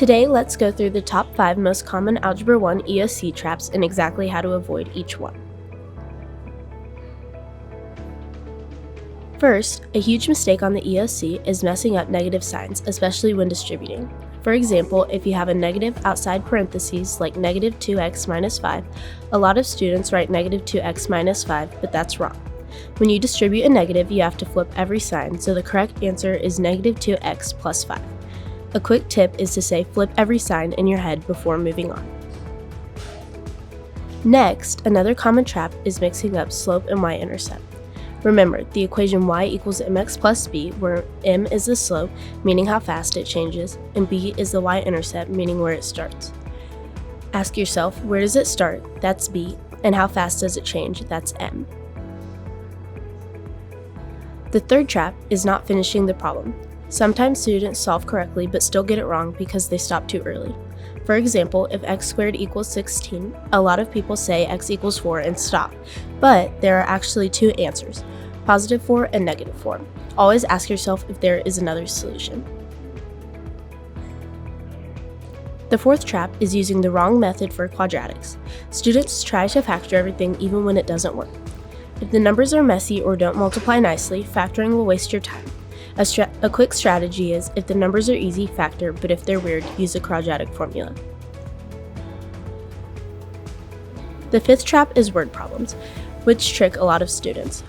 Today, let's go through the top 5 most common Algebra 1 EOC traps and exactly how to avoid each one. First, a huge mistake on the EOC is messing up negative signs, especially when distributing. For example, if you have a negative outside parentheses like negative 2x minus 5, a lot of students write negative 2x minus 5, but that's wrong. When you distribute a negative, you have to flip every sign, so the correct answer is negative 2x plus 5. A quick tip is to say flip every sign in your head before moving on. Next, another common trap is mixing up slope and y-intercept. Remember, the equation y equals mx plus b, where m is the slope, meaning how fast it changes, and b is the y-intercept, meaning where it starts. Ask yourself, where does it start? That's b, and how fast does it change? That's m. The third trap is not finishing the problem. Sometimes students solve correctly but still get it wrong because they stop too early. For example, if x squared equals 16, a lot of people say x equals 4 and stop, but there are actually two answers, positive 4 and negative 4. Always ask yourself if there is another solution. The fourth trap is using the wrong method for quadratics. Students try to factor everything even when it doesn't work. If the numbers are messy or don't multiply nicely, factoring will waste your time. A quick strategy is, if the numbers are easy, factor, but if they're weird, use a quadratic formula. The fifth trap is word problems, which trick a lot of students.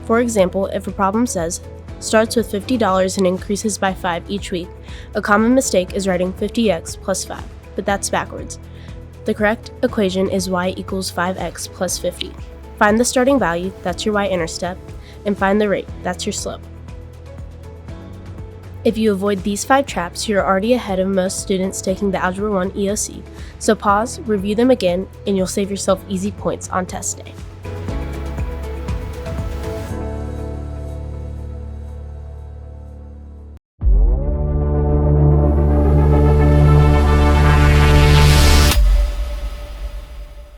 For example, if a problem says, starts with $50 and increases by 5 each week, a common mistake is writing 50x plus 5, but that's backwards. The correct equation is y equals 5x plus 50. Find the starting value, that's your y-intercept, and find the rate, that's your slope. If you avoid these 5 traps, you're already ahead of most students taking the Algebra 1 EOC, so pause, review them again, and you'll save yourself easy points on test day.